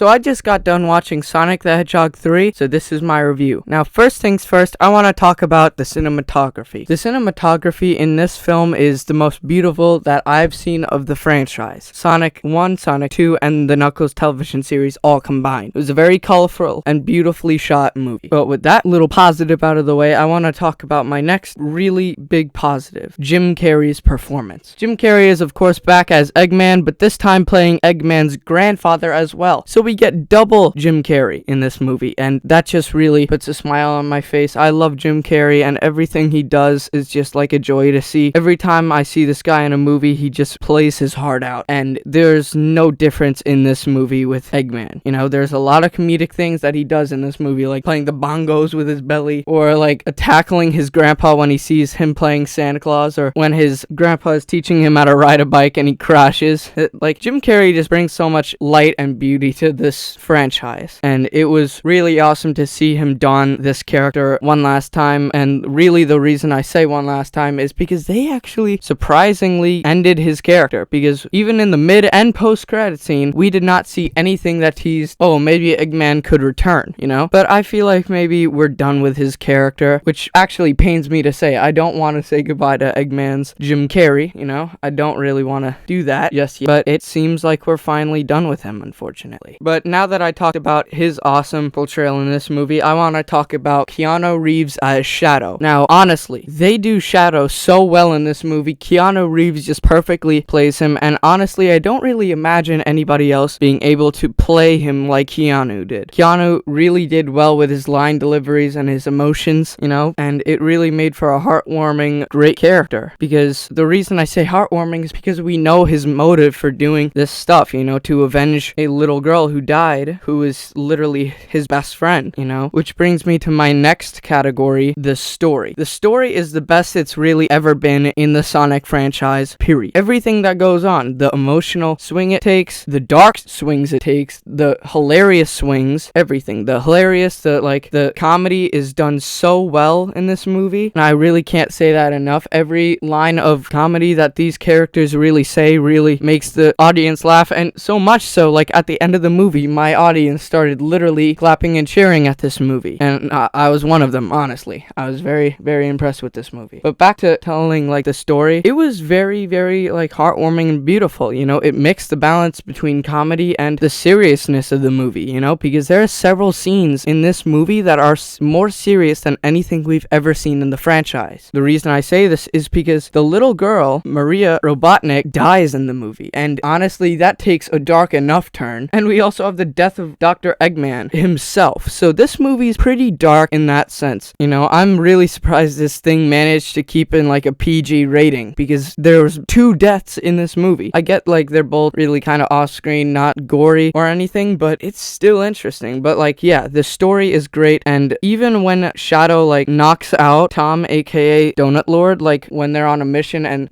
So I just got done watching Sonic the Hedgehog 3, so this is my review. Now, first things first, I want to talk about the cinematography. The cinematography in this film is the most beautiful that I've seen of the franchise. Sonic 1, Sonic 2, and the Knuckles television series all combined. It was a very colorful and beautifully shot movie. But with that little positive out of the way, I want to talk about my next really big positive, Jim Carrey's performance. Jim Carrey is of course back as Eggman, but this time playing Eggman's grandfather as well. So we get double Jim Carrey in this movie, and that just really puts a smile on my face. I love Jim Carrey, and everything he does is just like a joy to see. Every time I see this guy in a movie, he just plays his heart out, and there's no difference in this movie with Eggman. You know, there's a lot of comedic things that he does in this movie, like playing the bongos with his belly, or like tackling his grandpa when he sees him playing Santa Claus, or when his grandpa is teaching him how to ride a bike and he crashes. Like, Jim Carrey just brings so much light and beauty to this franchise, and it was really awesome to see him don this character one last time. And really the reason I say one last time is because they actually surprisingly ended his character, because even in the mid and post credit scene we did not see anything that teased, oh, maybe Eggman could return, you know. But I feel like maybe we're done with his character, which actually pains me to say. I don't want to say goodbye to Eggman's Jim Carrey, you know. I don't really want to do that just yet, but it seems like we're finally done with him, unfortunately. But now that I talked about his awesome portrayal in this movie, I want to talk about Keanu Reeves as Shadow. Now, honestly, they do Shadow so well in this movie. Keanu Reeves just perfectly plays him, and honestly, I don't really imagine anybody else being able to play him like Keanu did. Keanu really did well with his line deliveries and his emotions, you know, and it really made for a heartwarming, great character. Because the reason I say heartwarming is because we know his motive for doing this stuff, you know, to avenge a little girl who died, who is literally his best friend, you know. Which brings me to my next category, the story. The story is the best it's really ever been in the Sonic franchise, period. Everything that goes on, the emotional swing it takes, the dark swings it takes, the hilarious swings, everything. The hilarious, the comedy is done so well in this movie, and I really can't say that enough. Every line of comedy that these characters really say really makes the audience laugh, and so much so, like, at the end of the movie, my audience started literally clapping and cheering at this movie, and I was one of them, honestly. I was very, very impressed with this movie. But back to telling, like, the story, it was very, very, like, heartwarming and beautiful, you know. It mixed the balance between comedy and the seriousness of the movie, you know, because there are several scenes in this movie that are more serious than anything we've ever seen in the franchise. The reason I say this is because the little girl, Maria Robotnik, dies in the movie, and honestly, that takes a dark enough turn. And we also have the death of Dr. Eggman himself, so this movie is pretty dark in that sense. You know, I'm really surprised this thing managed to keep in like a PG rating, because there was 2 deaths in this movie. I get like they're both really kind of off-screen, not gory or anything, but it's still interesting. But like, yeah, the story is great, and even when Shadow like knocks out Tom, aka Donut Lord, like when they're on a mission, and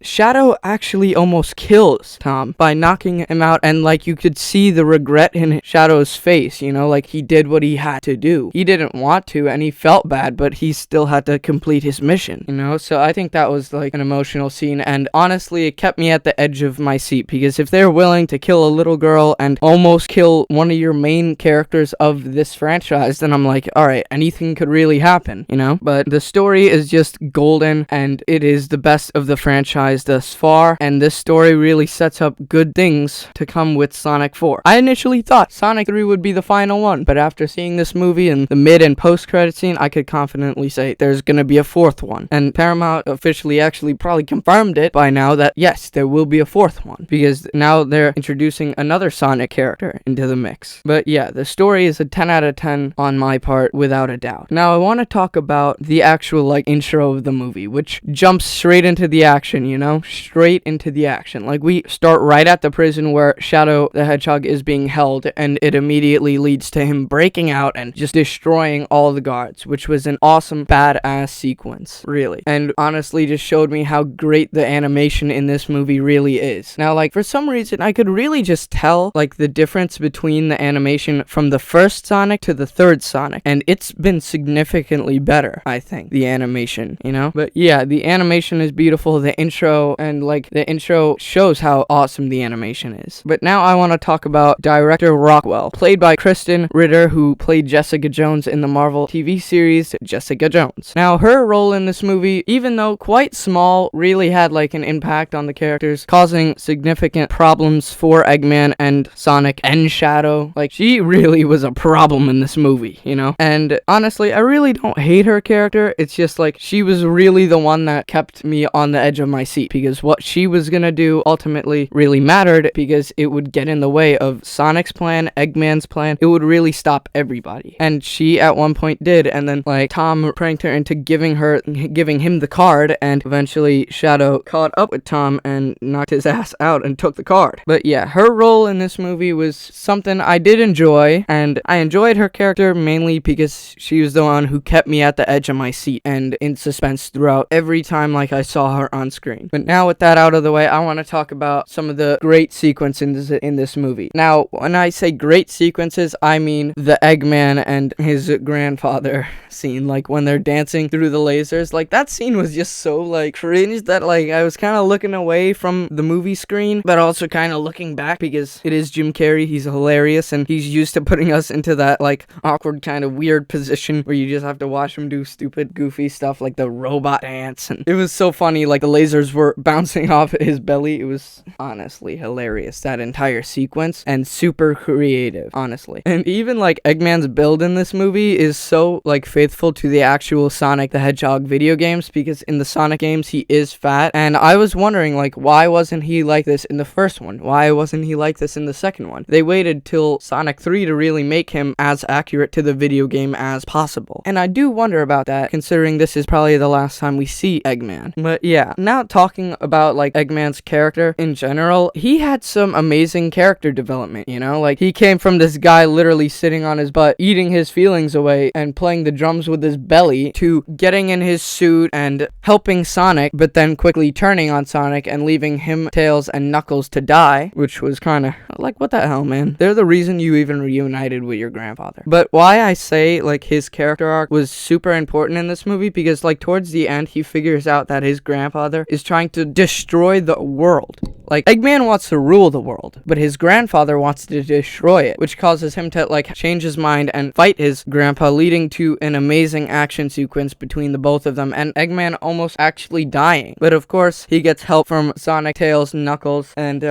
Shadow actually almost kills Tom by knocking him out, and like you could see the regret in Shadow's face, you know, like he did what he had to do. He didn't want to, and he felt bad, but he still had to complete his mission, you know. So I think that was like an emotional scene, and honestly, it kept me at the edge of my seat, because if they're willing to kill a little girl and almost kill one of your main characters of this franchise, then I'm like, alright, anything could really happen, you know. But the story is just golden, and it is the best of the franchise thus far, and this story really sets up good things to come with Sonic 4. I initially thought Sonic 3 would be the final one, but after seeing this movie and the mid and post credit scene, I could confidently say there's gonna be a 4th one. And Paramount officially actually probably confirmed it by now that yes, there will be a 4th one, because now they're introducing another Sonic character into the mix. But yeah, the story is a 10 out of 10 on my part, without a doubt. Now I want to talk about the actual like intro of the movie, which jumps straight into the action, you know, straight into the action. Like, we start right at the prison where Shadow the Hedgehog is being held, and it immediately leads to him breaking out and just destroying all the guards, which was an awesome badass sequence, really. And honestly just showed me how great the animation in this movie really is. Now, like, for some reason I could really just tell like the difference between the animation from the first Sonic to the third Sonic, and it's been significantly better, I think, the animation, you know. But yeah, the animation is beautiful. The intro, and like the intro shows how awesome the animation is. But now I want to talk talk about director Rockwell, played by Kristen Ritter, who played Jessica Jones in the Marvel TV series Jessica Jones. Now, her role in this movie, even though quite small, really had like an impact on the characters, causing significant problems for Eggman and Sonic and Shadow. Like, she really was a problem in this movie, you know? And honestly, I really don't hate her character. It's just like, she was really the one that kept me on the edge of my seat, because what she was gonna do ultimately really mattered, because it would get in the way of Sonic's plan, Eggman's plan. It would really stop everybody. And she at one point did, and then like Tom pranked her into giving him the card, and eventually Shadow caught up with Tom and knocked his ass out and took the card. But yeah, her role in this movie was something I did enjoy, and I enjoyed her character mainly because she was the one who kept me at the edge of my seat and in suspense throughout every time like I saw her on screen. But now with that out of the way, I want to talk about some of the great sequences in this movie. Now, when I say great sequences, I mean the Eggman and his grandfather scene, like when they're dancing through the lasers. Like, that scene was just so like cringe that like I was kind of looking away from the movie screen, but also kind of looking back, because it is Jim Carrey. He's hilarious, and he's used to putting us into that like awkward kind of weird position where you just have to watch him do stupid goofy stuff like the robot dance, and it was so funny. Like, the lasers were bouncing off his belly. It was honestly hilarious, that entire sequence, and super creative, honestly. And even like Eggman's build in this movie is so like faithful to the actual Sonic the Hedgehog video games, because in the Sonic games he is fat, and I was wondering like, why wasn't he like this in the first one? Why wasn't he like this in the second one? They waited till Sonic 3 to really make him as accurate to the video game as possible, and I do wonder about that, considering this is probably the last time we see Eggman. But yeah, now talking about like Eggman's character in general, he had some amazing character development, you know? Like, he came from this guy literally sitting on his butt, eating his feelings away and playing the drums with his belly, to getting in his suit and helping Sonic, but then quickly turning on Sonic and leaving him, Tails, and Knuckles to die, which was kind of like, what the hell, man? They're the reason you even reunited with your grandfather. But why I say like his character arc was super important in this movie, because like towards the end he figures out that his grandfather is trying to destroy the world. Like, Eggman wants to rule the world, but his grandfather wants to destroy it, which causes him to like change his mind and fight his grandpa, leading to an amazing action sequence between the both of them, and Eggman almost actually dying. But of course, he gets help from Sonic, Tails, Knuckles, and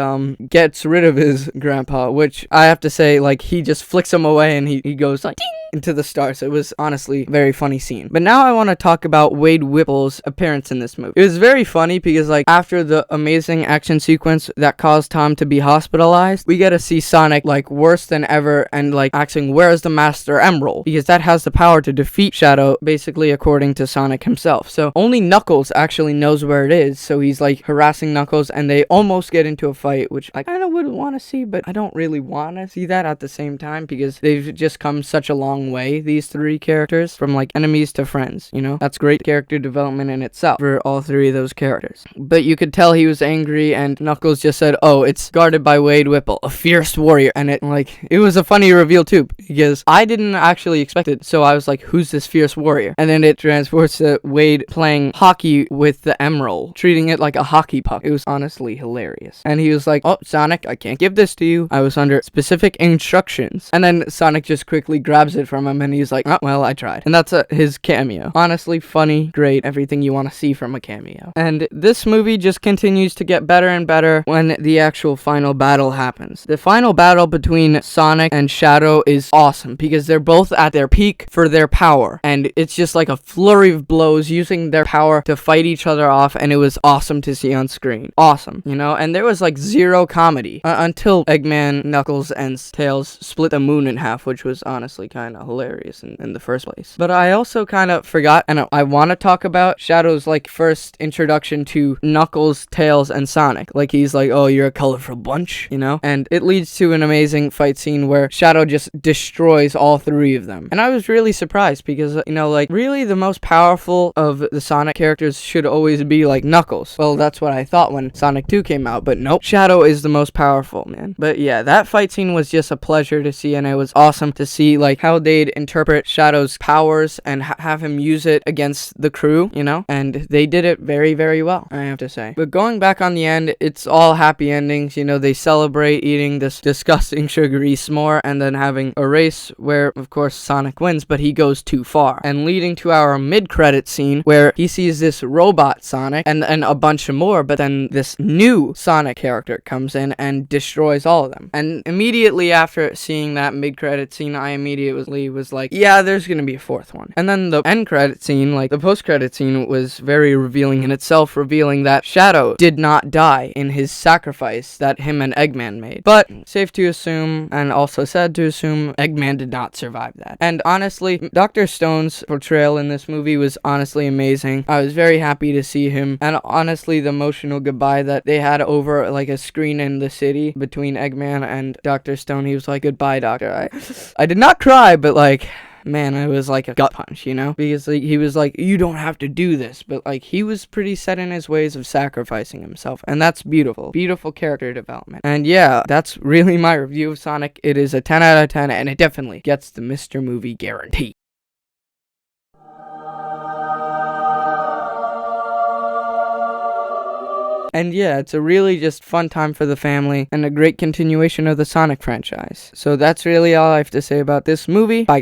gets rid of his grandpa, which I have to say, like, he just flicks him away and he goes like, ding, into the stars. It was honestly a very funny scene. But now I want to talk about Wade Whipple's appearance in this movie. It was very funny because like after the amazing action sequence that caused Tom to be hospitalized, we get to see Sonic like worse than ever and like asking, where's the Master Emerald? Because that has the power to defeat Shadow, basically according to Sonic himself. So only Knuckles actually knows where it is, so he's like harassing Knuckles and they almost get into a fight, which I kind of would want to see, but I don't really want to see that at the same time, because they've just come such a long way, these three characters, from like enemies to friends, you know? That's great character development in itself for all three of those characters. But you could tell he was angry, and Knuckles just said, oh, it's guarded by Wade Whipple, a fierce warrior. And it was a funny reveal too, because I didn't actually expect it, so I was like, who's this fierce warrior? And then it transports to Wade playing hockey with the emerald, treating it like a hockey puck. It was honestly hilarious. And he was like, oh, Sonic, I can't give this to you. I was under specific instructions. And then Sonic just quickly grabs it from him, and he's like, oh, well, I tried. And that's his cameo. Honestly, funny, great, everything you want to see from a cameo. And this movie just continues to get better and better when the actual final battle happens. The final battle between Sonic and Shadow is awesome, because they're both at their peak for their power, and it's just like a flurry of blows using their power to fight each other off, and it was awesome to see on screen. Awesome, you know? And there was like zero comedy until Eggman, Knuckles, and Tails split the moon in half, which was honestly kind of hilarious in the first place. But I also kind of forgot, and I want to talk about Shadow's like first introduction to Knuckles, Tails, and Sonic. Like, he's like, oh, you're a colorful bunch, you know? And it leads to an amazing fight scene where Shadow just destroys all three of them. And I was really surprised, because, you know, like, really the most powerful of the Sonic characters should always be like Knuckles. Well, that's what I thought when Sonic 2 came out, but nope, Shadow is the most powerful, man. But yeah, that fight scene was just a pleasure to see, and it was awesome to see like how they they'd interpret Shadow's powers and have him use it against the crew, you know? And they did it very, very well, I have to say. But going back on the end, it's all happy endings. You know, they celebrate eating this disgusting sugary s'more and then having a race where, of course, Sonic wins, but he goes too far. And leading to our mid-credit scene where he sees this robot Sonic and a bunch of more, but then this new Sonic character comes in and destroys all of them. And immediately after seeing that mid-credit scene, I immediately was like, yeah, there's gonna be a fourth one. And then the end credit scene, like the post-credit scene, was very revealing in itself, revealing that Shadow did not die in his sacrifice that him and Eggman made. But safe to assume, and also sad to assume, Eggman did not survive that. And honestly, Dr. Stone's portrayal in this movie was honestly amazing. I was very happy to see him, and honestly, the emotional goodbye that they had over like a screen in the city between Eggman and Dr. Stone, he was like, "Goodbye, Doctor." I did not cry, but like, man, it was like a gut punch, you know? Because like, he was like, you don't have to do this. But like, he was pretty set in his ways of sacrificing himself. And that's beautiful. Beautiful character development. And yeah, that's really my review of Sonic. It is a 10 out of 10, and it definitely gets the Mr. Movie guarantee. And yeah, it's a really just fun time for the family and a great continuation of the Sonic franchise. So that's really all I have to say about this movie. Bye, guys.